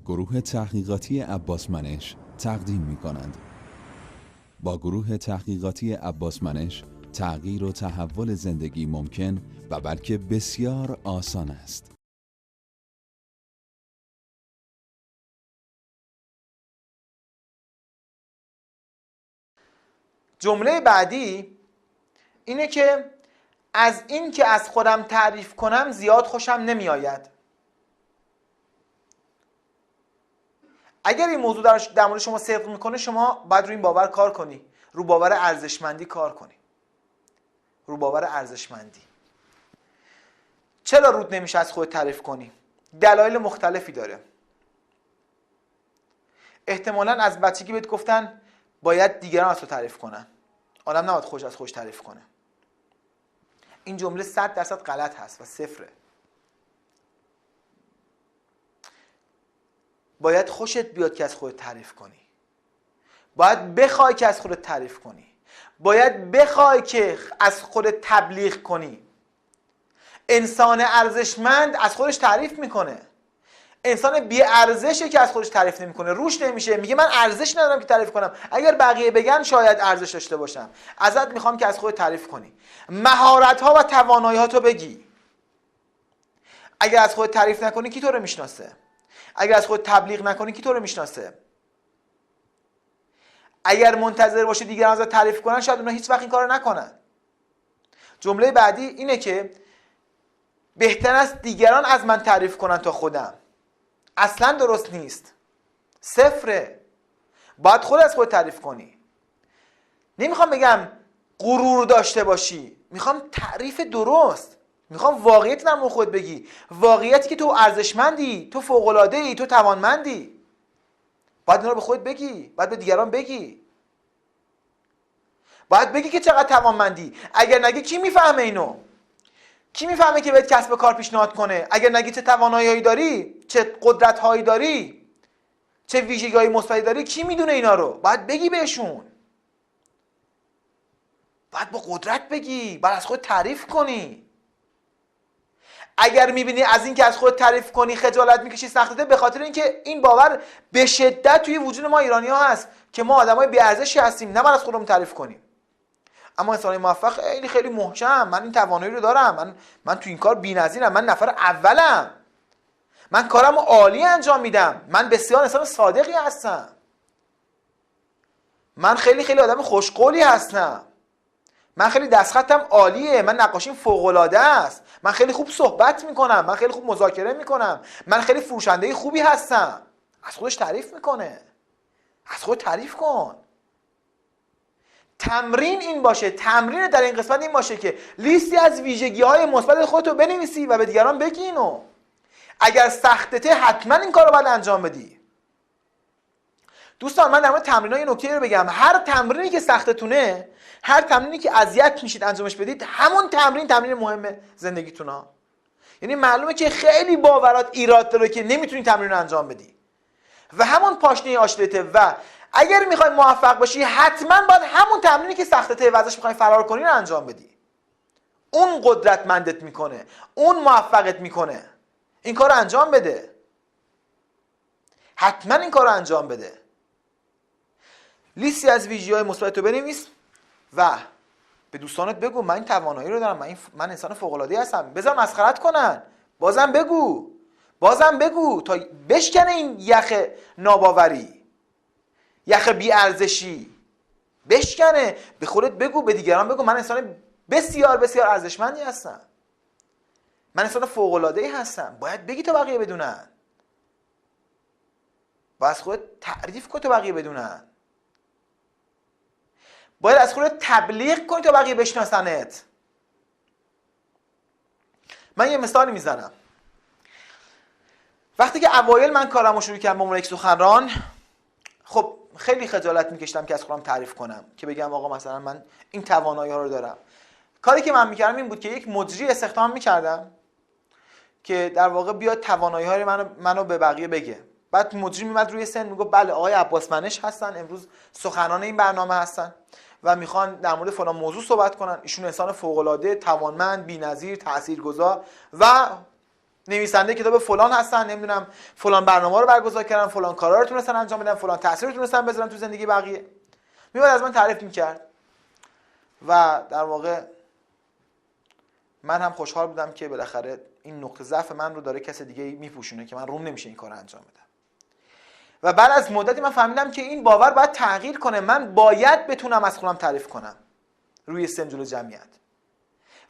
گروه تحقیقاتی عباس منش تقدیم می کنند. با گروه تحقیقاتی عباس منش تغییر و تحول زندگی ممکن و بلکه بسیار آسان است. جمله بعدی اینه که از این که از خودم تعریف کنم زیاد خوشم نمی آید. اگر این موضوع در مورد شما صدق میکنه، شما باید روی این باور کار کنی، رو باور ارزشمندی کار کنی. رو باور ارزشمندی. چرا رود نمیشه از خودت تعریف کنی؟ دلایل مختلفی داره. احتمالاً از بچگی بهت گفتن باید دیگران از تو تعریف کنن. آدم نباید خودش از خودش تعریف کنه. این جمله 100% غلط هست و صفره. باید خوشت بیاد که از خودت تعریف کنی. باید بخوای که از خودت تعریف کنی. باید بخوای که از خودت تبلیغ کنی. انسان ارزشمند از خودش تعریف میکنه. انسان بی ارزشه که از خودش تعریف نمیکنه، روش نمیشه، میگه من ارزش ندارم که تعریف کنم. اگر بقیه بگن شاید ارزش داشته باشم. ازت میخوام که از خودت تعریف کنی. مهارت ها و توانایی ها تو بگی. اگر از خودت تعریف نکنی کی تو رو میشناسه؟ اگر از خودت تبلیغ نکنی کی تو رو میشناسه؟ اگر منتظر باشی دیگران ازت تعریف کنن، شاید اونا هیچ وقت این کارو نکنن. جمله بعدی اینه که بهتر است دیگران از من تعریف کنن تا خودم. اصلا درست نیست. صفره. باید خود از خود تعریف کنی. نمیخوام بگم غرور داشته باشی، میخوام تعریف درست. میخوام واقعیت در مورد خودت بگی. واقعیتی که تو ارزشمندی، تو فوق‌العاده‌ای، تو توانمندی. باید اینا رو به خودت بگی، باید به دیگران بگی. باید بگی که چقدر توانمندی. اگر نگی کی میفهمه اینو؟ کی میفهمه که بهت کسب کار پیشنهاد کنه؟ اگر نگی چه توانایی‌هایی داری، چه قدرت‌هایی داری، چه ویژگی‌های مثبتی داری، کی میدونه اینا رو؟ باید بگی بهشون. باید با قدرت بگی، باید از خود تعریف کنی. اگر میبینی از این که از خود تعریف کنی خجالت میکشی، سختته، به خاطر اینکه این باور به شدت توی وجود ما ایرانی‌ها هست که ما آدمای بی‌ارزشی هستیم، نباید از خودمون تعریف کنیم. اما انسان‌های موفق خیلی محکم، من این توانایی رو دارم، من تو این کار بی‌نظیرم، من نفر اولم، من کارمو عالی انجام میدم، من بسیار انسان صادقی هستم، من خیلی آدم خوشقولی هستم، من خیلی دستخطم عالیه، من نقاشیم فوق‌العاده است، من خیلی خوب صحبت میکنم، من خیلی خوب مذاکره میکنم، من خیلی فروشنده خوبی هستم. از خودش تعریف میکنه. از خود تعریف کن. تمرین این باشه، تمرین در این قسمت این باشه که لیستی از ویژگی‌های مثبت خودت رو بنویسی و به دیگران بگی اینو. اگر سختته حتما این کار رو باید انجام بدی. دوستان، من در مورد تمرین‌ها یه نکته رو بگم. هر تمرینی که سختتونه، هر تمرینی که اذیت میشید انجامش بدید، همون تمرین مهمه زندگیتونه. یعنی معلومه که خیلی باورات ایراد داره که نمیتونی تمرین رو انجام بدی و همون پاشنه آشلته. و اگر میخوای موفق باشی حتما باید همون تمرینی که سختته و ازش میخوای فرار کنی رو انجام بدی. اون قدرتمندت میکنه، اون موفقت میکنه. این کار رو انجام بده. حتما این کار رو انجام بده. لیستی از ویژگی‌های مثبت رو بنویس و به دوستانت بگو من این توانایی رو دارم، من انسان فوق‌العاده‌ای هستم. بذار مسخرت کنن. بازم بگو تا بشکنه این یخ ناباوری، یخ بی‌ارزشی بشکنه. به خودت بگو، به دیگران بگو من انسان بسیار ارزشمندی هستم، من انسان فوق‌العاده‌ای هستم. باید بگی تا بقیه بدونن. باید از خودت تعریف کنی تا بقیه بدونن. باید از خودت تبلیغ کنی تا بقیه بشناسنت. من یه مثالی میزنم. وقتی که اوایل من کارمو شروع کردم به عنوان یک سخنران، خب خیلی خجالت میکشیدم که از خودم تعریف کنم، که بگم آقا مثلا من این توانایی ها رو دارم. کاری که من میکردم این بود که یک مجری استخدام میکردم که در واقع بیاد توانایی های منو به بقیه بگه. بعد مجری میمد روی سن میگفت بله آقای عباس منش هستن، امروز سخنران این برنامه هستن و میخوان در مورد فلان موضوع صحبت کنن. ایشون انسان فوق العاده، توانمند، بی‌نظیر، تاثیرگذار و نویسنده کتاب فلان هستن، نمیدونم فلان برنامه رو برگزار کردن، فلان کارا رو تونستن انجام بدن، فلان تاثیر رو تونستن بذارن تو زندگی بقیه. میواد از من تعریف میکرد و در واقع من هم خوشحال بودم که بالاخره این نقطه ضعف من رو داره کس دیگه میپوشونه که من روم نمیشه این کارو انجام بدم. و بعد از مدتی من فهمیدم که این باور باید تغییر کنه. من باید بتونم از خودم تعریف کنم روی سن جلوی جمعیت.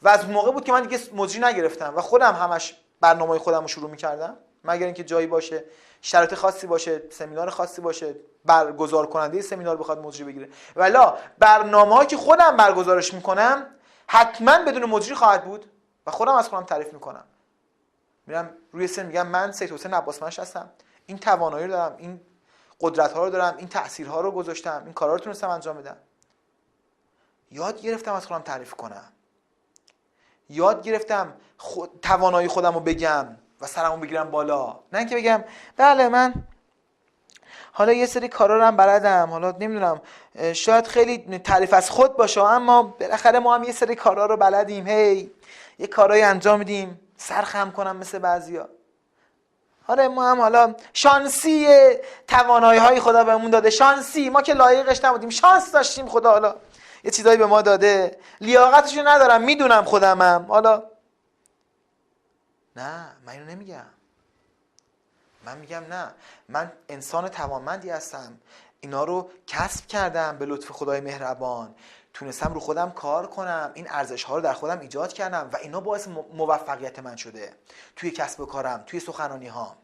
و از موقع بود که من دیگه مجری نگرفتم و خودم همش برنامه‌های خودم رو شروع می‌کردم، مگر اینکه جایی باشه، شرایط خاصی باشه، سمینار خاصی باشه، برگزار کننده سمینار بخواد مجری بگیره. والا برنامه‌هایی که خودم برگزارش می‌کنم حتما بدون مجری خواهد بود و خودم از خودم تعریف می‌کنم. میرم روی سن میگم من سید حسین عباس منش هستم، این توانایی رو دارم، این قدرت‌ها رو دارم، این تأثیرها رو گذاشتم، این کارا رو تونستم انجام بدم. یاد گرفتم از خودم تعریف کنم. یاد گرفتم توانایی خودم رو بگم و سرمو بگیرم بالا، نه اینکه بگم بله من حالا یه سری کارا رو هم بلدم، حالا نمیدونم شاید خیلی تعریف از خود باشه اما بالاخره ما هم یه سری کارا رو بلدیم، هی یه کارایی انجام میدیم، سر خم کنم مثل بعضیا. آره ما هم حالا شانسی توانایی‌های خدا بهمون داده، شانسی ما که لایقش نبودیم، شانس داشتیم خدا حالا یه چیزایی به ما داده، لیاقتشو ندارم، میدونم خودمم. حالا نه، من اینو نمیگم. من میگم نه، من انسان توانمندی هستم، اینا رو کسب کردم به لطف خدای مهربان، تونستم رو خودم کار کنم، این ارزش‌ها رو در خودم ایجاد کردم و اینا باعث موفقیت من شده توی کسب و کارم، توی سخنرانی‌هام.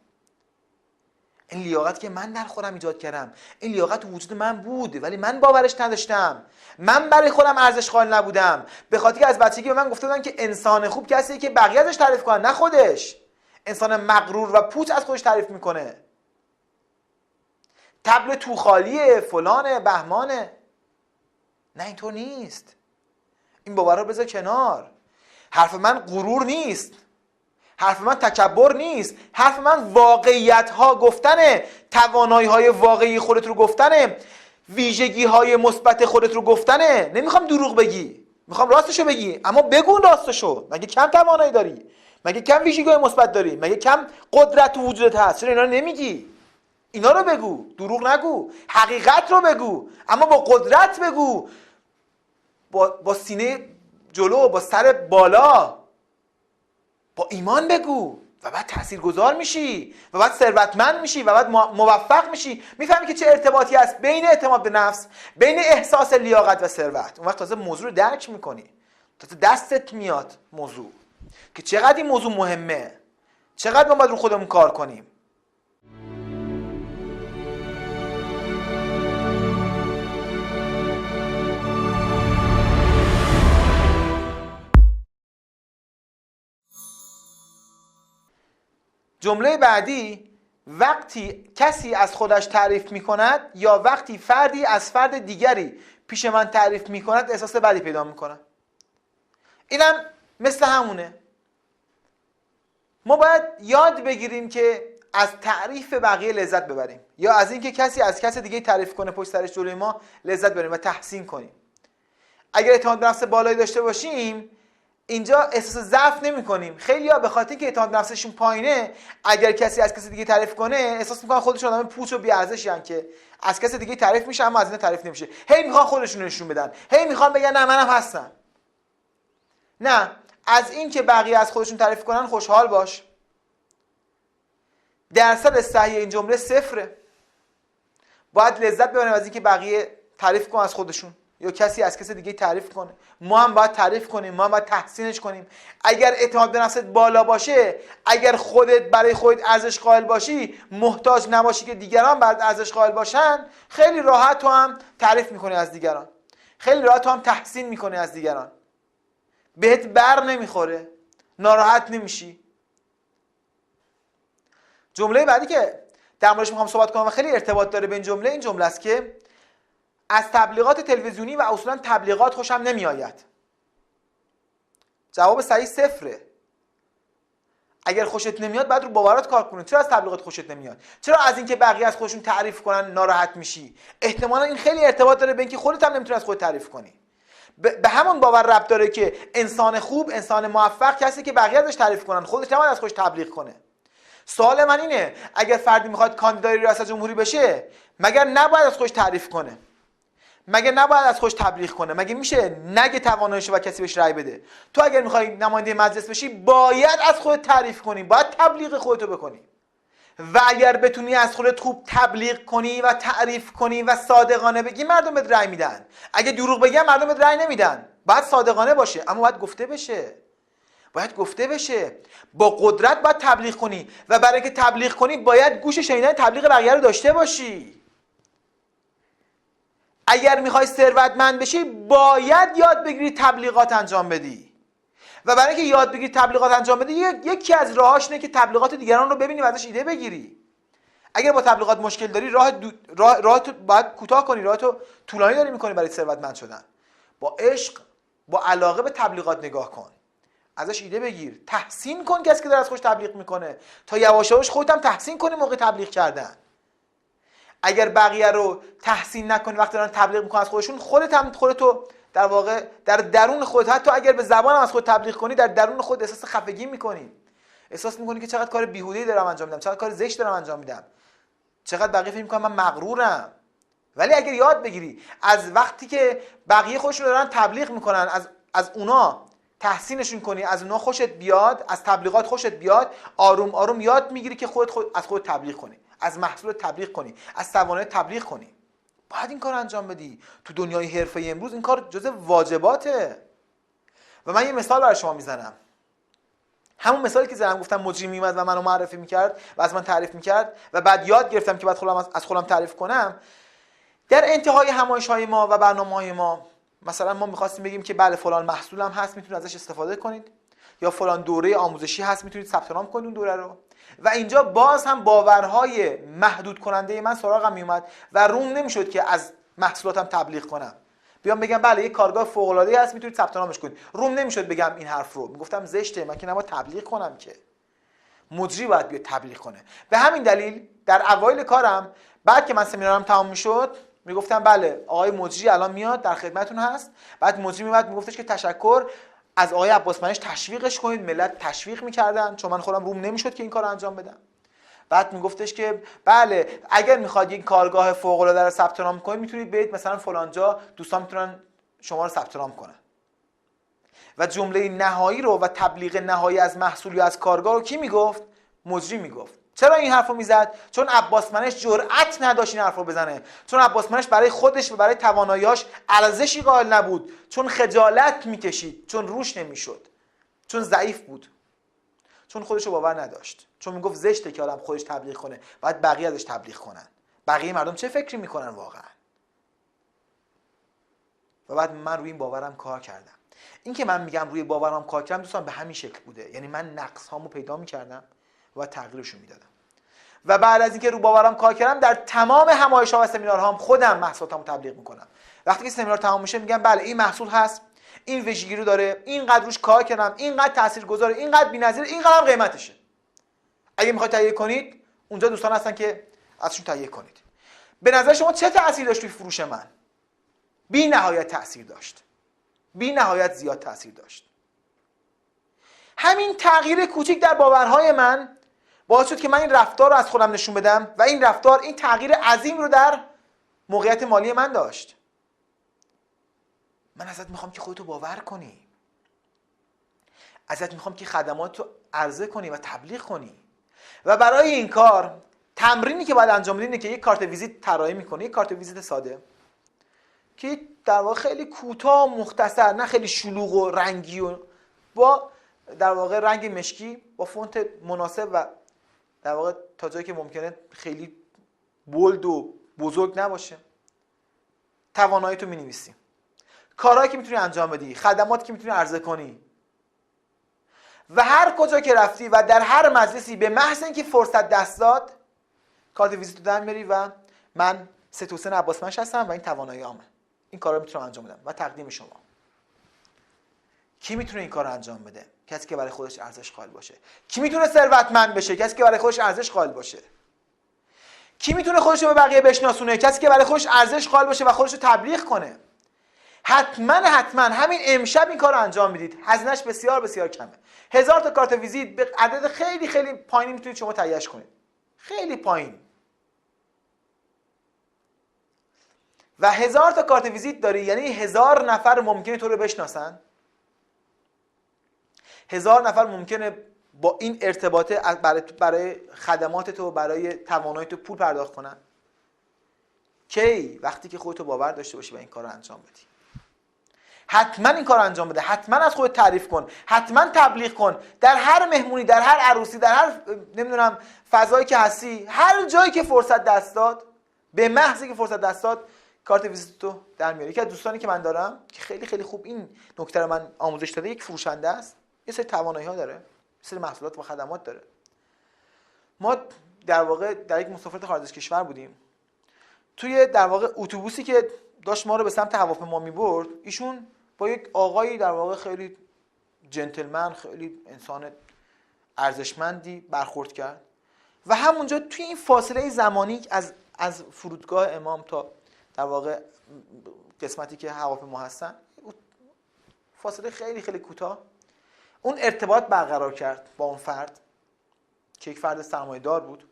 این لیاقت که من در خودم ایجاد کردم، این لیاقت تو وجود من بود ولی من باورش نداشتم، من برای خودم ارزش قائل نبودم، به خاطر که از بچگی به من گفته بودن که انسان خوب کسیه که بقیه ازش تعریف کنن نه خودش. انسان مغرور و پوچ از خودش تعریف میکنه، طبل تو خالیه، فلانه، بهمانه. نه اینطور نیست. این باور رو بذار کنار. حرف من غرور نیست، حرف من تکبر نیست، حرف من واقعیت ها گفتنه، توانایی های واقعی خودت رو گفتنه، ویژگی های مثبت خودت رو گفتنه. نمیخوام دروغ بگی، میخوام راستشو بگی، اما بگو راستشو. مگه کم توانایی داری؟ مگه کم ویژگی های مثبت داری؟ مگه کم قدرت تو وجودت هست؟ چرا اینا رو نمیگی؟ اینا رو بگو، دروغ نگو، حقیقت رو بگو، اما با قدرت بگو، با سینه جلو، با سر بالا، با ایمان بگو و بعد تاثیرگذار میشی و بعد ثروتمند میشی و بعد موفق میشی. میفهمی که چه ارتباطی هست بین اعتماد به نفس، بین احساس لیاقت و ثروت. اون وقت تازه موضوع رو درک میکنی، تازه دستت میاد موضوع که چقدر این موضوع مهمه، چقدر ما باید رو خودمون کار کنیم. جمله بعدی، وقتی کسی از خودش تعریف میکند یا وقتی فردی از فرد دیگری پیش من تعریف میکند احساس بدی پیدا میکنم. اینم مثل همونه. ما باید یاد بگیریم که از تعریف بقیه لذت ببریم یا از اینکه کسی از کس دیگه تعریف کنه پشت سرش جلوی ما لذت ببریم و تحسین کنیم. اگر اعتماد به نفس بالایی داشته باشیم اینجا احساس ضعف نمی‌کنیم. خیلی‌ها به خاطر اینکه اعتماد به نفسشون پایینه، اگر کسی از کسی دیگه تعریف کنه احساس می‌کنن خودشون آدم پوچ و بی‌ارزشن که از کسی دیگه تعریف میشه اما از اینا تعریف نمیشه. هی می‌خوان خودشون رو نشون بدن، هی می‌خوان بگن نه منم هستم. نه، از این که بقیه از خودشون تعریف کنن خوشحال باش. درصد صحیح این جمله 0. باید لذت ببریم از اینکه بقیه تعریف کنن از خودشون یا کسی از کسی دیگه تعریف کنه. ما هم باید تعریف کنیم، ما هم باید تحسینش کنیم. اگر اعتماد به نفست بالا باشه، اگر خودت برای خودت ارزش قائل باشی، محتاج نباشی که دیگران برات ارزش قائل باشن، خیلی راحت تو هم تعریف میکنی از دیگران، خیلی راحت تو هم تحسین میکنی از دیگران، بهت بر نمیخوره، ناراحت نمیشی. جمله بعدی که در موردش میخوام صحبت کنم و خیلی ارتباط داره به این جمله است که از تبلیغات تلویزیونی و اصولا تبلیغات خوشم نمیآید. جواب صحیح 0. اگر خوشت نمیاد بعد رو باورات کار کنی. چرا از تبلیغات خوشت نمیاد؟ چرا از اینکه بقیه از خودشون تعریف کنن ناراحت میشی؟ احتمالا این خیلی ارتباط داره به اینکه خودت هم نمیتونی از خودت تعریف کنی. به همون باور ربط داره که انسان خوب، انسان موفق کسی که بقیه ازش تعریف کنن، خودش نباید از خودش تبلیغ کنه. سوال من اینه اگر فردی میخواد کاندیدای ریاست جمهوری بشه، مگر نباید از خودش تعریف کنه؟ مگه نباید از خودش تبلیغ کنه؟ مگه میشه نگه تواناییشو و کسی بهش رأی بده؟ تو اگر میخوای نماینده مجلس بشی باید از خودت تعریف کنی، باید تبلیغ خودتو بکنی. و اگر بتونی از خودت خوب تبلیغ کنی و تعریف کنی و صادقانه بگی، مردم بهت رأی میدن. اگه دروغ بگی مردم بهت رأی نمیدن. باید صادقانه باشه، اما باید گفته بشه. باید گفته بشه. با قدرت باید تبلیغ کنی و برای اینکه تبلیغ کنی باید گوش شنیدن تبلیغ بقیه رو داشته باشی. اگر میخوای ثروتمند بشی باید یاد بگیری تبلیغات انجام بدی. و برای اینکه یاد بگیری تبلیغات انجام بدی، یکی از راهاش اینه که تبلیغات دیگران رو ببینی و ازش ایده بگیری. اگر با تبلیغات مشکل داری، راه تو باید کوتاه کنی، راه تو طولانی داری میکنی برای ثروتمند شدن. با عشق، با علاقه به تبلیغات نگاه کن. ازش ایده بگیر، تحسین کن کسی که داره از خودش تبلیغ میکنه تا یواش یواش خودت هم تحسین کنی موقع تبلیغ کردن. اگر بقیه رو تحسین نکنی وقتی دارن تبلیغ میکنن از خودشون، خودتو در واقع در درون خودت، حتی اگر به زبان هم از خود تبلیغ کنی، در درون خود احساس خفگی میکنی. احساس میکنی که چقدر کار بیهوده‌ای دارم انجام میدم، چقدر کار زشت دارم انجام میدم، چقدر بقیه فکر میکنن من مغرورم. ولی اگر یاد بگیری از وقتی که بقیه خودشون دارن تبلیغ میکنن از اونا تحسینشون کنی، از اونا خوشت بیاد، از تبلیغات خوشت بیاد، آروم آروم یاد میگیری که از خودت تبلیغ کنی، از محصول تبلیغ کنی، از توانایی تبلیغ کنی. باید این کار انجام بدی. تو دنیای حرفه‌ای امروز این کار جزء واجباته. و من یه مثال برای شما میزنم. همون مثالی که زدم، گفتم مجری میومد و منو معرفی میکرد و از من تعریف میکرد و بعد یاد گرفتم که بعد از خودم تعریف کنم. در انتهای همایش‌های ما و برنامه‌های ما، مثلا ما می‌خواستیم بگیم که بله فلان محصولم هست، میتونید ازش استفاده کنید، یا فلان دوره آموزشی هست، میتونید ثبت نام کنید اون دوره رو. و اینجا باز هم باورهای محدود کننده من سراغم میومد و روم نمیشد که از محصولاتم تبلیغ کنم. بیام بگم بله یک کارگاه فوق‌العاده‌ای هست، میتونید ثبت نامش کنید. روم نمیشد بگم این حرف رو. میگفتم زشته، من که نباید تبلیغ کنم، که مجری باید بیاد تبلیغ کنه. به همین دلیل در اوایل کارم، بعد که من سمینارم تمام میشد، میگفتم بله آقای مجری الان میاد در خدمتتون هست. بعد مجری میومد میگفتش که تشکر از آقای عباس منش، تشویقش کنید. ملت تشویق میکردن چون من خودم روم نمیشد که این کارو انجام بدم. بعد میگفتش که بله اگر میخواد یک کارگاه فوق العاده رو ثبت نام کنید، میتونید برید مثلا فلان جا، دوستان میتونن شما رو ثبت نام کنن. و جمله نهایی رو و تبلیغ نهایی از محصول یا از کارگاه رو کی میگفت؟ مجری میگفت. چرا این حرفو میزد؟ چون عباس منش جرأت نداشت این حرفو بزنه، چون عباس منش برای خودش و برای توانایی‌هاش ارزشی قائل نبود، چون خجالت میکشید، چون روش نمیشد، چون ضعیف بود، چون خودشو باور نداشت، چون میگفت زشته که آدم خودش تبلیغ کنه، باید بقیه ازش تبلیغ کنن. بقیه مردم چه فکری میکنن واقعا؟ و بعد من روی این باورم کار کردم. این که من میگم روی باورم کار کردم دوستان به همین شکل بوده، یعنی من نقص هامو پیدا میکردم و تغییرشو میدادم. و بعد از اینکه رو باورم کار کردم، در تمام همایش‌ها و سمینارهام خودم محصولاتمو تبلیغ میکنم. وقتی که سمینار تمام میشه میگم بله این محصول هست، این ویژگی رو داره، اینقدر روش کار کردم، اینقدر تاثیرگذاره، اینقدر بی‌نظیر، اینقدر هم قیمتشه. اگه میخواید تهیه کنید، اونجا دوستان هستن که ازشون تهیه کنید. به نظر شما چه تأثیر داشت توی فروش من؟ بی نهایت تأثیر داشت. بی نهایت زیاد تأثیر داشت. همین تغییر کوچیک در باورهای من باعث شد که من این رفتار رو از خودم نشون بدم و این رفتار این تغییر عظیم رو در موقعیت مالی من داشت. من ازت میخوام که خودتو باور کنی. ازت میخوام که خدماتو عرضه کنی و تبلیغ کنی. و برای این کار تمرینی که باید انجام بدی اینه که یک کارت ویزیت طراحی میکنی، یک کارت ویزیت ساده که در واقع خیلی کوتاه و مختصر، نه خیلی شلوغ و رنگی، و با در واقع رنگ مشکی با فونت مناسب و در واقع تا جایی که ممکنه خیلی بولد و بزرگ نباشه. توانایی تو می‌نویسی، کارهایی که میتونی انجام بدی، خدماتی که میتونی عرضه کنی، و هر کجا که رفتی و در هر مجلسی به محض اینکه فرصت دست داد کارت ویزیت رو در میاری و من سید حسین عباس منش هستم و این توانایی‌هامه، این کارا رو میتونم انجام بدم و تقدیم شما. کی میتونه این کار رو انجام بده؟ کسی که برای خودش ارزش قائل باشه. کی میتونه ثروتمند بشه؟ کسی که برای خودش ارزش قائل باشه. کی میتونه خودش رو به بقیه بشناسونه؟ کسی که برای خودش ارزش قائل باشه و خودش رو تبلیغ کنه. حتما همین امشب این کار رو انجام میدید. هزینه‌اش بسیار بسیار کمه. 1000 تا کارت ویزیت به عدد خیلی خیلی پایینی میتونید شما تهیه‌اش کنید. خیلی پایین. و 1000 تا کارت ویزیت داری، یعنی 1000 نفر ممکنه تو رو بشناسن. 1000 نفر ممکنه با این ارتباطه برای خدمات تو، برای توانایی تو پول پرداخت کنن. کی؟ وقتی که خودتو باور داشته باشی و این کار رو انجام بدی. حتما این کار رو انجام بده. حتما از خودت تعریف کن. حتما تبلیغ کن. در هر مهمونی، در هر عروسی، در هر نمیدونم فضایی که هستی، هر جایی که فرصت دست داد، به محضی که فرصت دست داد کارت ویزیت تو در میاری. یکی از دوستانی که من دارم که خیلی خیلی خوب این نکته رو من آموزش داده، یک فروشنده است. یه سری توانایی‌ها داره. یه سری محصولات و خدمات داره. ما در واقع در یک مسافرت خارج از کشور بودیم. توی در واقع اتوبوسی که داشت ما رو به سمت هواپیما می‌برد، ایشون با یک آقایی در واقع خیلی جنتلمن، خیلی انسان ارزشمندی برخورد کرد و همونجا توی این فاصله زمانی از فرودگاه امام تا در واقع قسمتی که هواپیما هستن، فاصله خیلی خیلی کوتاه، اون ارتباط برقرار کرد با اون فرد که یک فرد سرمایه‌دار بود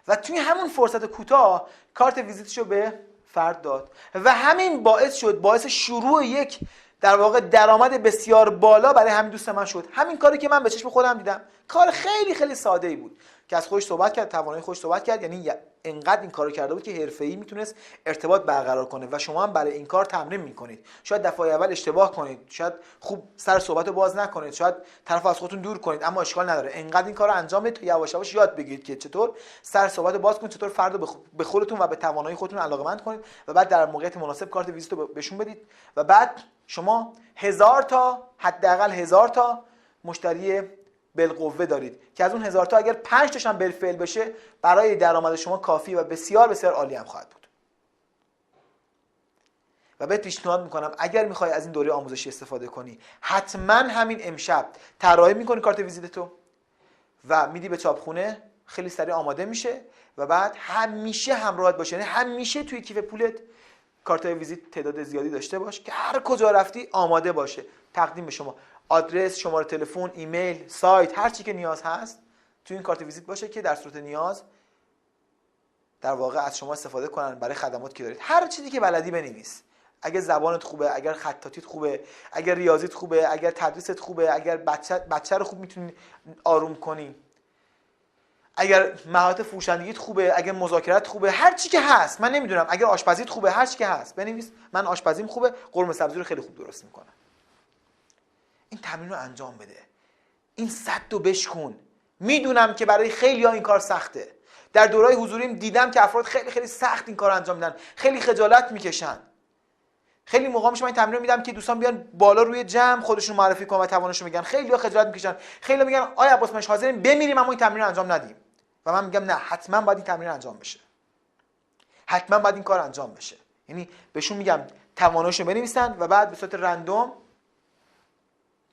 و توی همون فرصت کوتاه کارت ویزیتشو به فرد داد و همین باعث شروع یک در واقع درآمد بسیار بالا برای همین دوست من شد. همین کاری که من به چشم خودم دیدم، کار خیلی خیلی ساده ای بود که از خودش صحبت کرد، توانایی خودش صحبت کرد، یعنی انقدر این کارو کرده بود که حرفه‌ای میتونست ارتباط برقرار کنه و شما هم برای این کار تمرین میکنید. شاید دفعه اول اشتباه کنید، شاید خوب سر صحبتو باز نکنید، شاید طرف از خودتون دور کنید، اما اشکال نداره. انقدر این کارو انجام بدید تا یواش یواش یاد بگیرید که چطور سر صحبتو باز کنید، چطور فردو به خودتون و به توانایی خودتون علاقه‌مند کنید و بعد در موقعیت مناسب کارت ویزیتو بهشون بدید و بعد شما 1000 تا، حداقل 1000 تا مشتری بالقوه دارید که از اون 1000 تا اگر 5 تاشون بالفعل بشه برای درآمد شما کافی و بسیار بسیار عالی هم خواهد بود. و بهت پیشنهاد میکنم اگر میخوای از این دوره آموزشی استفاده کنی، حتما همین امشب طراحی میکنی کارت ویزیتتو و میدی به چاپخونه، خیلی سریع آماده میشه و بعد همیشه همراهت باشه. یعنی همیشه توی کیف پولت کارت ویزیت تعداد زیادی داشته باش که هر کجا رفتی آماده باشه تقدیم به شما. آدرس، شماره تلفن، ایمیل، سایت، هر چی که نیاز هست توی این کارت ویزیت باشه که در صورت نیاز در واقع از شما استفاده کنن برای خدماتی که دارید. هر چیزی که بلدی بنویس. اگر زبانت خوبه، اگر خطاطیت خوبه، اگر ریاضیت خوبه، اگر تدریست خوبه، اگر بچه رو خوب میتونی آروم کنی، اگر مهارت فروشندگیت خوبه، اگر مذاکرات خوبه، هر چی که هست، من نمیدونم، اگر آشپزیت خوبه، هر چی که هست بنویس. من آشپزیم خوبه، قرمه سبزی رو خیلی خوب درست میکنم. این تمرین رو انجام بده. این سد رو بشکن. میدونم که برای خیلی‌ها این کار سخته. در دورهای حضوریم دیدم که افراد خیلی خیلی سخت این کار انجام میدن، خیلی خجالت میکشن. خیلی موقع میشه من این تمرین میدم که دوستان بیان بالا روی جمع خودشون معرفی کنن و توانشون میگن. خیلی‌ها خجالت میکشن. خیلی‌ها میگن آیا عباس مش حاضریم بمیریم اما این تمرین رو انجام ندیم. و من میگم نه، حتما باید این تمرین انجام بشه. حتما باید این کار انجام بشه. یعنی بهشون میگم تواناییشو بنویسن و بعد به صورت رندوم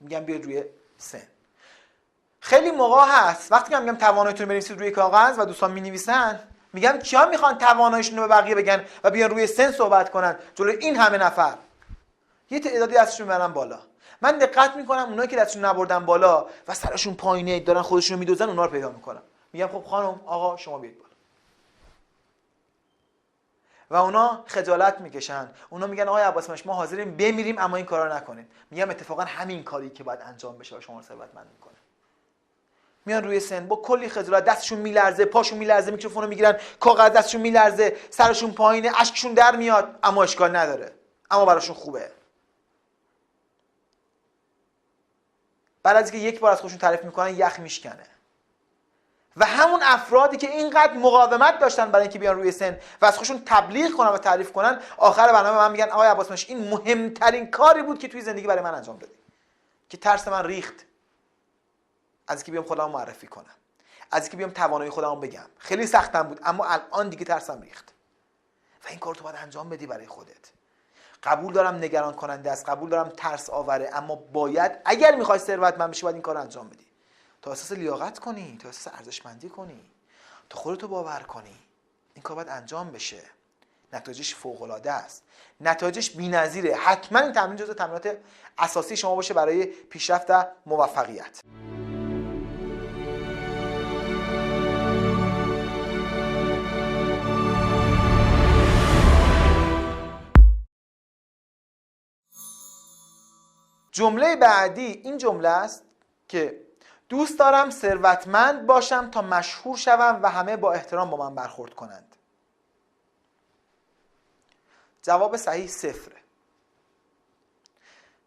میگم بیاد روی سن. خیلی موقع هست وقتی که میگم تواناییتون رو بنویسید روی کاغذ و دوستان مینویسن، میگم کیا میخوان تواناییشون رو به بقیه بگن و بیان روی سن صحبت کنن جلوی این همه نفر؟ یه تعدادی دستشون میبرن بالا. من دقت میکنم اونایی که دستشون نبردن بالا و سرشون پایینه دارن خودشون رو میدوزن، اونا رو پیدا میکنم. میگم خب خانم، آقا، شما بیاید بالا. و اونا خجالت میکشن. اونا میگن آقای عباس مش ما حاضریم بمیریم اما این کارا نکنید. میگم اتفاقا همین کاری که باید انجام بشه و شما رو ثروتمند میکنه. میان روی سن با کلی خجالت، دستشون میلرزه، پاشون میلرزه، میکروفونو میگیرن، کاغذ دستشون میلرزه، سرشون پایینه، اشکشون در میاد، اما اشکال نداره، اما براشون خوبه. بعد از اینکه یک بار از خودشون تعریف میکنن یخ میشکنه. و همون افرادی که اینقدر مقاومت داشتن برای اینکه بیان روی سن و از خودشون تبلیغ کنن و تعریف کنن، آخر برنامه من میگن آقای عباس مش این مهمترین کاری بود که توی زندگی برای من انجام دادی، که ترس من ریخت از اینکه بیام خودمو معرفی کنم، از اینکه بیام توانایی خودمو بگم. خیلی سختم بود اما الان دیگه ترسم ریخت. و این کار تو باید انجام بدی برای خودت. قبول دارم نگران کننده است، قبول دارم ترس آوره، اما باید اگر میخوای ثروتمند بشی باید این کارو انجام بدی. تا اساس لیاقت کنی، تا اساس ارزشمندی کنی، تا خودتو باور کنی. این کار باید انجام بشه. نتایجش فوق‌العاده است، نتایجش بی‌نظیره. حتما این تمرین جزو تمرینات اساسی شما باشه برای پیشرفت و موفقیت. جمله بعدی این جمله است که دوست دارم ثروتمند باشم تا مشهور شوم و همه با احترام با من برخورد کنند. جواب صحیح 0.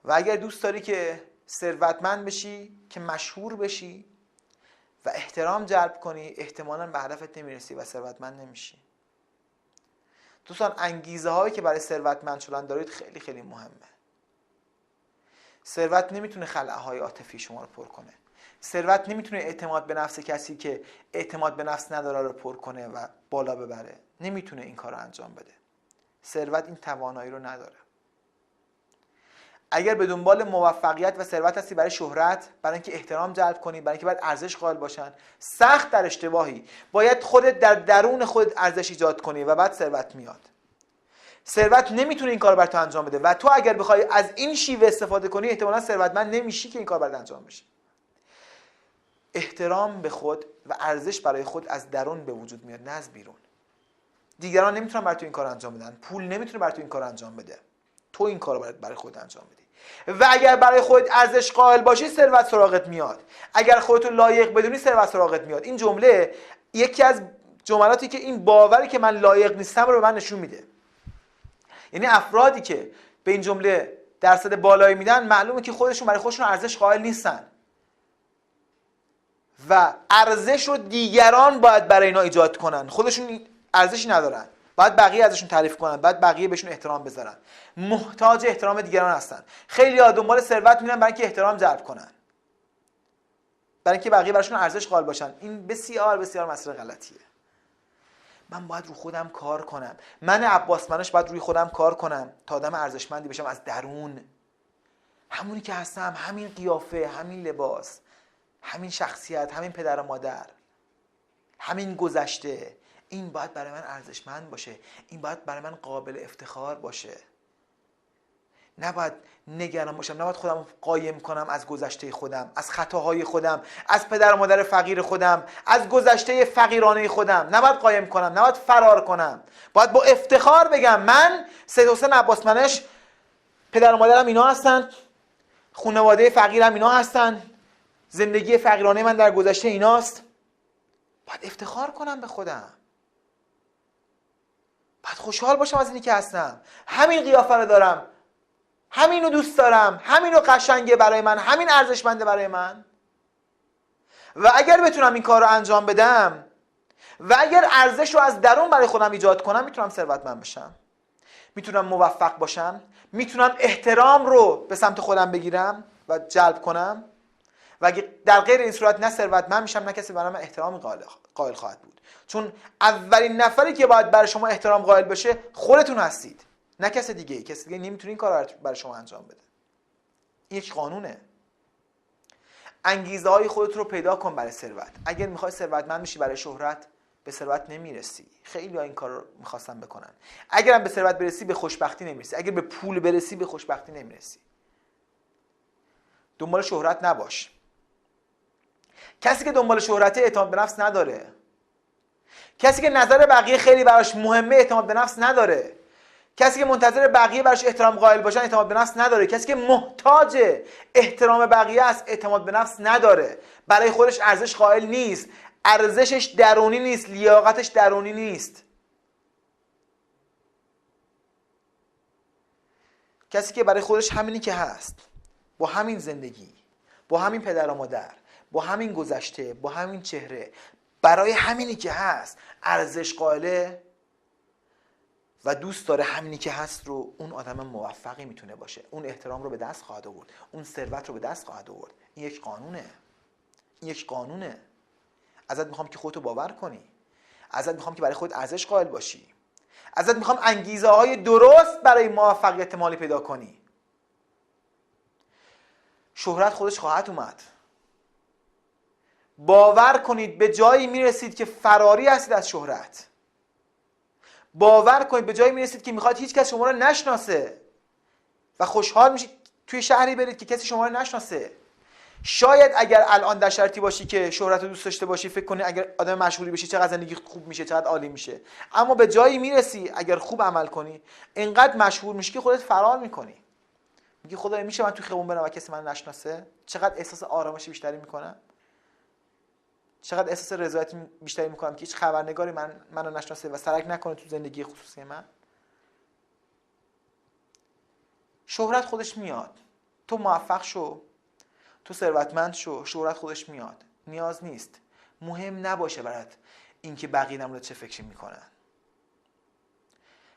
و اگر دوست داری که ثروتمند بشی، که مشهور بشی و احترام جلب کنی، احتمالاً به هدفت نمیرسی و ثروتمند نمیشی. دوستان انگیزه هایی که برای ثروتمند شدن دارید خیلی خیلی مهمه. ثروت نمیتونه خلأهای عاطفی شما رو پر کنه. ثروت نمیتونه اعتماد به نفس کسی که اعتماد به نفس نداره رو پر کنه و بالا ببره. نمیتونه این کار رو انجام بده. ثروت این توانایی رو نداره. اگر به دنبال موفقیت و ثروت هستی برای شهرت، برای اینکه احترام جلب کنی، برای اینکه باید ارزش قائل باشن، سخت در اشتباهی. باید خودت در درون خودت ارزش ایجاد کنی و بعد ثروت میاد. ثروت نمیتونه این کار برات انجام بده و تو اگر بخوای از این شیوه استفاده کنی احتمالاً ثروتمند نمیشی که این کار برات انجام بشه. احترام به خود و ارزش برای خود از درون به وجود میاد، نه از بیرون. دیگران نمیتونن برات این کار انجام بدن، پول نمیتونه برات این کار انجام بده. تو این کارو برای خودت انجام بدی. و اگر برای خودت ارزش قائل باشی ثروت سراغت میاد. اگر خودت رو لایق بدونی ثروت سراغت میاد. این جمله یکی از جملاتی که این باوری که من لایق نیستم رو به من نشون میده. یعنی افرادی که به این جمله درصد بالایی میدن معلومه که خودشون برای خودشون ارزش قائل نیستن و ارزش رو دیگران باید برای اینا ایجاد کنن. خودشون ارزشی ندارن، باید بقیه ازشون تعریف کنن، باید بقیه بهشون احترام بذارن. محتاج احترام دیگران هستن. خیلی‌ها دنبال ثروت میرن برای اینکه احترام جلب کنن، برای اینکه بقیه براشون ارزش قائل باشن. این بسیار بسیار مسئله غلطیه. من باید رو خودم کار کنم. من عباس منش باید روی خودم کار کنم تا آدم ارزشمندی بشم از درون. همونی که هستم، همین قیافه، همین لباس، همین شخصیت، همین پدر و مادر، همین گذشته، این باید برای من ارزشمند باشه. این باید برای من قابل افتخار باشه. نباید نگران باشم، نباید خودم قایم کنم از گذشته خودم، از خطاهای خودم، از پدر و مادر فقیر خودم، از گذشته فقیرانه خودم. نباید قایم کنم، نباید فرار کنم. باید با افتخار بگم من سید حسین عباس منش، پدر و مادرم اینا هستن، خانواده فقیرم اینا هستن، زندگی فقیرانه من در گذشته ایناست. باید افتخار کنم به خودم. باید خوشحال باشم از اینی که هستم. همین قیافه رو دارم، همین رو دوست دارم، همین رو قشنگه برای من، همین ارزشمنده برای من. و اگر بتونم این کار رو انجام بدم و اگر ارزش رو از درون برای خودم ایجاد کنم، میتونم ثروتمند بشم، میتونم موفق باشم، میتونم احترام رو به سمت خودم بگیرم و جلب کنم. و اگر در غیر این صورت نه ثروتمند میشم، نه کسی برای من احترامی قائل خواهد بود. چون اولین نفری که باید برای شما احترام قائل بشه خودتون هستید، نه کسی دیگه. کسی دیگه نمیتونه این کار رو برای شما انجام بده. این یک قانونه. انگیزه های خودت رو پیدا کن برای ثروت. اگر میخوای ثروتمند بشی برای شهرت، به ثروت نمیرسی. خیلی ها این کار رو میخواستن بکنن. اگرم به ثروت برسی به خوشبختی نمیرسی. اگر به پول برسی به خوشبختی نمیرسی. دنبال شهرت نباش. کسی که دنبال شهرت اعتماد به نفس نداره. کسی که نظر بقیه خیلی براش مهمه اعتماد به نفس نداره. کسی که منتظر بقیه براش احترام قائل باشن اعتماد به نفس نداره. کسی که محتاج احترام بقیه است اعتماد به نفس نداره. برای خودش ارزش قائل نیست. ارزشش درونی نیست، لیاقتش درونی نیست. کسی که برای خودش همینی که هست، با همین زندگی، با همین پدر و مادر، با همین گذشته، با همین چهره، برای همینی که هست ارزش قائله و دوست داره همینی که هست رو، اون آدم موفقی میتونه باشه. اون احترام رو به دست خواهد آورد، اون ثروت رو به دست خواهد آورد. این یک قانونه. این یک قانونه. ازت میخوام که خودتو باور کنی. ازت میخوام که برای خودت ارزش قائل باشی. ازت میخوام انگیزه های درست برای موفقیت مالی پیدا کنی. شهرت خودش خواهد اومد. باور کنید به جایی میرسید که فراری هستید از شهرت. باور کنید به جایی میرسید که میخواد هیچ کس شما رو نشناسه و خوشحال میشید توی شهری برید که کسی شما رو نشناسه. شاید اگر الان در شرطی باشی که شهرت رو دوست داشته باشی، فکر کنی اگر آدم مشهوری بشی چقدر زندگی خوب میشه، چقدر عالی میشه. اما به جایی میرسی اگر خوب عمل کنی، اینقدر مشهور میشی که خودت فرار میکنی. میگی خدایا میشه من تو خیابون برم و کسی منو نشناسه؟ چقدر احساس آرامش بیشتری میکنم، چقدر احساس رضایت بیشتری میکنم که هیچ خبرنگاری منو نشناسه و سرک نکنه تو زندگی خصوصی من. شهرت خودش میاد. تو موفق شو، تو ثروتمند شو، شهرت خودش میاد. نیاز نیست، مهم نباشه برات اینکه بقیه در مورد چه فکری میکنن.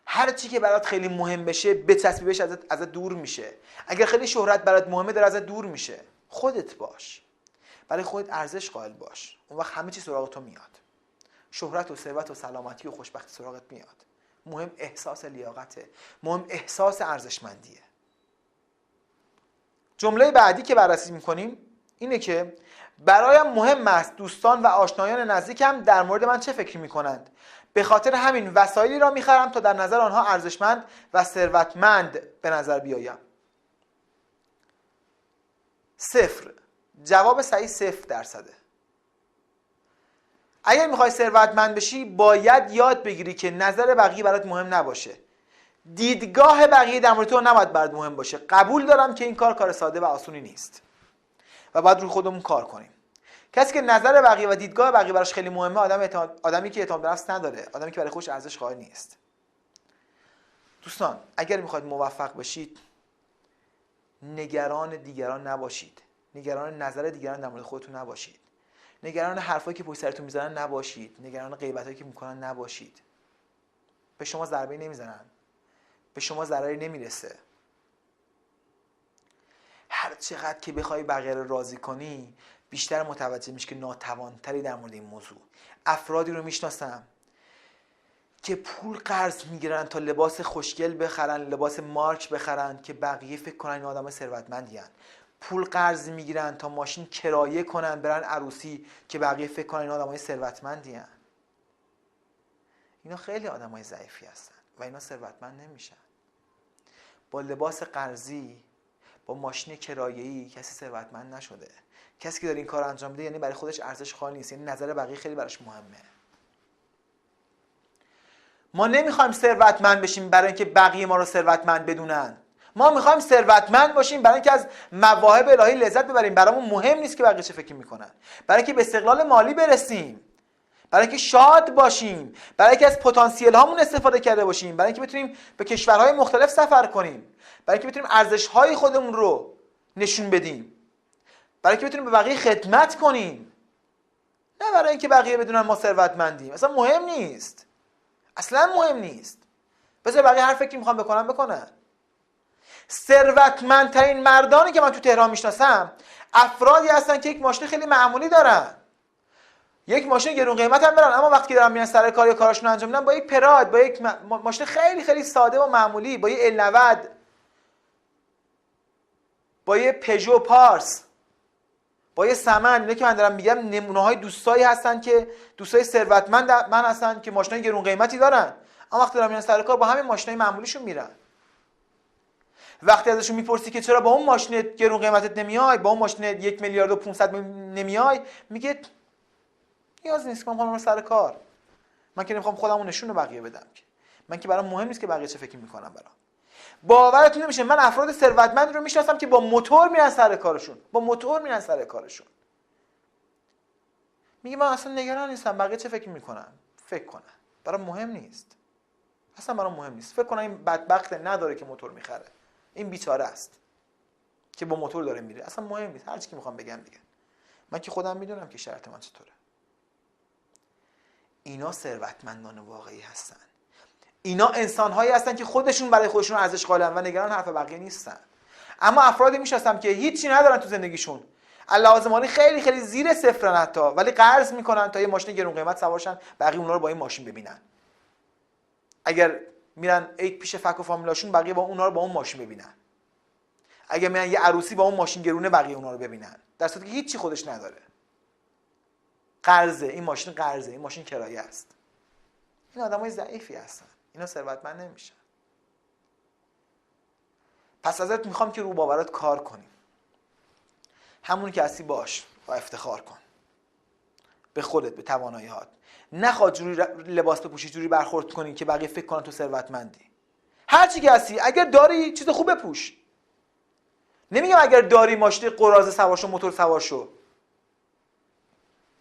هر چی که برات خیلی مهم بشه بچسبی بهش، ازت دور میشه. اگر خیلی شهرت برات مهمه داره ازت دور میشه. خودت باش، برای خودت ارزش قائل باش، اون وقت همه چی سراغ تو میاد. شهرت و ثروت و سلامتی و خوشبختی سراغت میاد. مهم احساس لیاقته، مهم احساس ارزشمندیه. جمله بعدی که بررسی میکنیم اینه که برایم مهم است دوستان و آشنایان نزدیکم در مورد من چه فکری میکنند. به خاطر همین وسایلی را میخرم تا در نظر آنها ارزشمند و ثروتمند به نظر بیایم. 0. جواب صحیح 0%. اگر میخوای ثروتمند بشی باید یاد بگیری که نظر بقیه برات مهم نباشه. دیدگاه بقیه در مورد تو نباید برات مهم باشه. قبول دارم که این کار ساده و آسونی نیست و باید روی خودمون کار کنیم. کسی که نظر بقیه و دیدگاه بقیه براش خیلی مهمه آدمی که اعتماد به نفس نداره، آدمی که برای خودش ارزش قائل نیست. دوستان اگر میخواید موفق بشید نگران دیگران نباشید، نگران نظر دیگران در مورد خودتون نباشید، نگران حرفایی که پشت سرتون میزنن نباشید، نگران غیبتایی که میکنن نباشید. به شما ضربه نمیزنن، به شما ضرری نمیرسه. هر چقدر که بخوای بقیه رو راضی کنی بیشتر متوجه میشی که ناتوانتری در مورد این موضوع. افرادی رو میشناسم که پول قرض میگیرن تا لباس خوشگل بخرن، لباس مارک بخرن که بقیه فکر کنن این آدم ثروتمندی ان. پول قرض میگیرن تا ماشین کرایه کنن برن عروسی که بقیه فکر کنن این آدمای ثروتمندی ان. اینا خیلی آدمای ضعیفی هستن و اینا ثروتمند نمیشن. با لباس قرضی، با ماشین کرایه‌ای کسی ثروتمند نشده. کسی که داره این کار انجام میده یعنی برای خودش ارزش قائل نیست، یعنی نظر بقیه خیلی براش مهمه. ما نمیخوایم ثروتمند بشیم برای اینکه بقیه ما رو ثروتمند بدونن. ما میخوایم ثروتمند باشیم برای اینکه از مواهب الهی لذت ببریم. برامون مهم نیست که بقیه چه فکر میکنن. برای اینکه به استقلال مالی برسیم، برای اینکه شاد باشیم، برای اینکه از پتانسیل هامون استفاده کرده باشیم، برای اینکه بتونیم به کشورهای مختلف سفر کنیم، برای اینکه بتونیم ارزش‌های خودمون رو نشون بدیم، برای اینکه بتونیم به بقیه خدمت کنیم، نه برای اینکه بقیه بدونن ما ثروتمندیم. اصلا مهم نیست، اصلا مهم نیست. بذار بقیه هر فکری میخوان بکنن. ثروتمندترین مردانی که من تو تهران میشناسم افرادی هستن که یک ماشین خیلی معمولی دارن، یک ماشین گرون قیمت هم دارن، اما وقتی دارن میرن سر کار یا کاراشون انجام میدن با یک پراد، با یک ماشین خیلی خیلی ساده و معمولی، با یک ال90، با یک پژو پارس، با یک سمن، اینا که من دارم میگم نمونه‌های دوستایی هستن که دوستای ثروتمند من هستن که ماشینای گرون قیمتی دارن، اما وقتی دارن میرن سر کار با همین ماشینای معمولیشون میرن. وقتی ازشون میپرسی که چرا با اون ماشین گرون قیمتت نمیای، با اون ماشین 1 میلیارد و 500 نمیای، میگه نیاز نیست که من میخوام سر کار، من که نمیخوام خودمو نشون به بقیه بدم، که من که برام مهم نیست که بقیه چه فکر میکنن برام. باورتون نمیشه من افراد ثروتمند رو میشناسم که با موتور میرن سر کارشون، با موتور میرن سر کارشون. میگه من اصلا نگران نیستم بقیه چه فکر میکنن، فکر کنن، برام مهم نیست، اصلا برام مهم نیست. فکر کنن این بدبخت نداره که موتور میخره، این بیچاره است که با موتور داره میره، اصلا مهم نیست، هر چی که میخوام بگم دیگه، من که خودم میدونم که شرط من چطوره. اینا ثروتمندان واقعی هستن. اینا انسان‌هایی هستن که خودشون برای خودشون ارزش قائلن و نگران حرف بقیه نیستن. اما افرادی میشناسم که هیچی ندارن تو زندگیشون، لوازم مالی خیلی خیلی زیر صفرن حتی، ولی قرض میکنن تا یه ماشین گرون قیمت سوارشن بقیه اونا رو با این ماشین ببینن. اگر میرن عید پیش فک و فامیلاشون بقیه با اونا رو با اون ماشین ببینن. اگر میرن یه عروسی با اون ماشین گرونه بقیه اونا رو ببینن، در صورتی که هیچی خودش نداره. قرضه، این ماشین قرضه، این ماشین کرایه است. این آدمای ضعیفی هستن. اینا ثروتمند نمیشن. پس ازت میخوام که رو باورات کار کنی. همون که هستی باش، با افتخار کن به خودت، به توانایی‌هات. نخواد جوری لباس بپوشی، جوری برخورد کنی که بقیه فکر کنن تو ثروتمندی. هر چی که هستی، اگر داری چیز خوب بپوش. نمیگم اگر داری ماشین قراضه سوار شو، موتور سوار شو،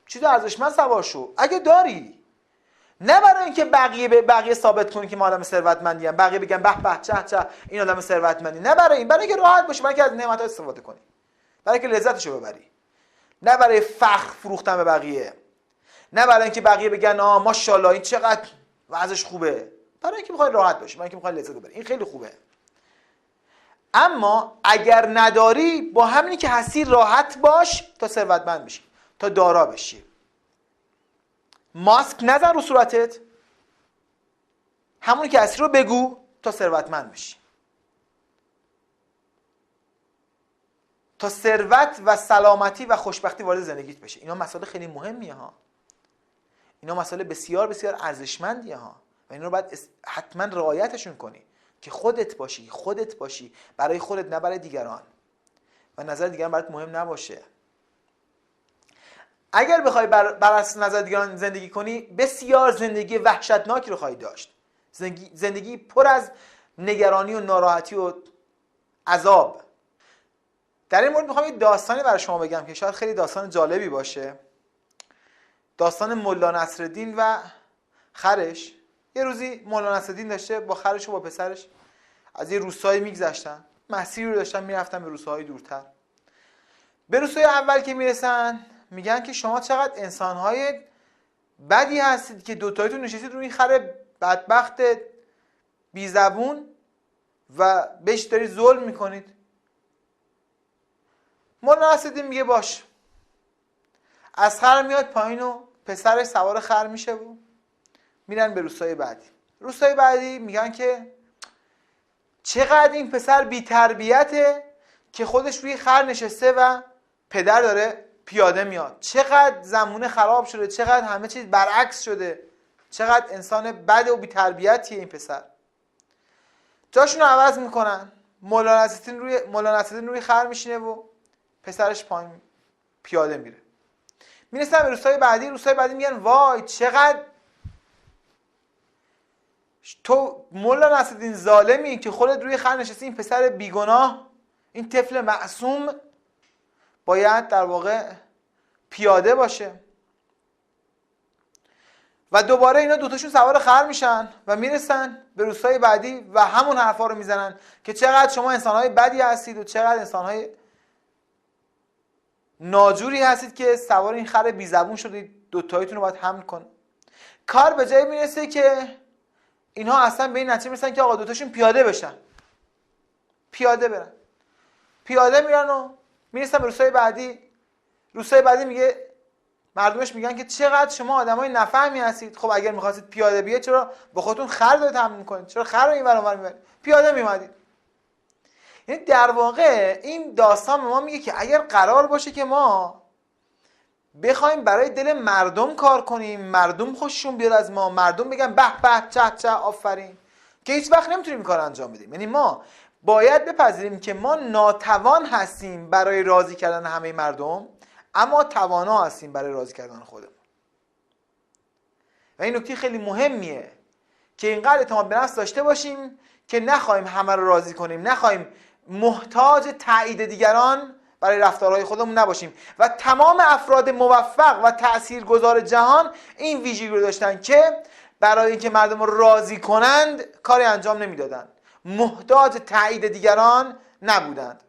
چیز ارزشمند سوار شو اگه داری. نه برای اینکه بقیه ثابت کنی که ما آدم ثروتمندی ام، بقیه بگن به به چه چه این آدم ثروتمندی. نه برای این، برای اینکه راحت باشی، برای اینکه از نعمت‌ها استفاده کنی، برای اینکه لذتشو ببری. نه برای فخر فروختن به بقیه، نه برای اینکه بقیه بگن ماشاءالله این چقدر وضعش خوبه، برای اینکه می‌خوای راحت باشی، برای اینکه می‌خوای لذت ببری. این خیلی خوبه. اما اگر نداری، با همینی که هستی راحت باش تا ثروتمند بشی، تا دارا بشی. ماسک نزن رو صورتت، همونی که هستی رو بگو تا ثروتمند بشی، تا ثروت و سلامتی و خوشبختی وارد زندگیت بشه. اینا مسائل خیلی مهمیه ها، اینا مسائل بسیار بسیار ارزشمندیه ها و اینا رو باید حتما رعایتشون کنی که خودت باشی برای خودت، نه برای دیگران، و نظر دیگران برات مهم نباشه. اگر بخوای بر اساس نظر دیگران زندگی کنی، بسیار زندگی وحشتناکی رو خواهی داشت. زندگی پر از نگرانی و ناراحتی و عذاب. در این مورد میخوام یه داستانی برای شما بگم که شاید خیلی داستان جالبی باشه. داستان مولا نصرالدین و خرش. یه روزی مولا نصرالدین داشته با خرش و با پسرش از یه روستایی میگذشتن، مسیری رو داشتن میرفتن به روستاهای دورتر. به روستای اول که میرسن میگن که شما چقدر انسانهای بدی هستید که دوتایتون نشستید روی این خر بدبخت بی زبون و بهش دارید ظلم میکنید. مولا نصرالدین میگه باش. از خر میاد پایین و پسرش سوار خر میشه و میرن به روستای بعدی. روستای بعدی میگن که چقدر این پسر بی تربیته که خودش روی خر نشسته و پدر داره پیاده میاد. چقدر زمونه خراب شده، چقدر همه چیز برعکس شده، چقدر انسان بد و بی تربیتیه این پسر. جاشون رو عوض میکنن. مولا نصرالدین روی خر میشینه و پسرش پایین پیاده میره. میرسن به روستای بعدی. روستای بعدی میگن وای چقدر تو مولا نصرالدین ظالمی که خودت روی خر نشستی، این پسر بیگناه، این طفل معصوم باید در واقع پیاده باشه. و دوباره اینا دوتاشون سوار خر میشن و میرسن به روستای بعدی و همون حرفا رو میزنن که چقدر شما انسانهای بدی هستید و چقدر انسانهای ناجوری هستید که سوار این خر بی زبون شدید، دوتایتون رو باید حمل کن. کار به جایی میرسه که اینها اصلا به این نتیجه میرسن که آقا دوتاشون پیاده بشن، پیاده برن. پیاده میرن و میرسن به روستای بعدی. روستای بعدی میگه، مردمش میگن که چقدر شما آدمای نفهمی هستید. خب اگر میخواستید پیاده بیاید چرا با خودتون خر دارید حمل میکنید؟ چرا خر رو اینور اونور میبرید؟ پیاده میومدید. یعنی در واقع این داستان به ما میگه که اگر قرار باشه که ما بخوایم برای دل مردم کار کنیم، مردم خوششون بیاد از ما، مردم بگن به به چه چه آفرین، که هیچ وقت نمیتونیم این کار انجام بدیم. یعنی ما باید بپذیریم که ما ناتوان هستیم برای راضی کردن همه مردم، اما توانا هستیم برای راضی کردن خودمون. و این نکته خیلی مهمیه که اینقدر اعتماد به نفس داشته باشیم که نخواهیم همه رو راضی کنیم، نخواهیم محتاج تایید دیگران برای رفتارهای خودمون نباشیم. و تمام افراد موفق و تاثیرگذار جهان این ویژگی رو داشتن که برای اینکه مردم رو راضی کنند کاری انجام نمیدادند، محتاج تایید دیگران نبودند.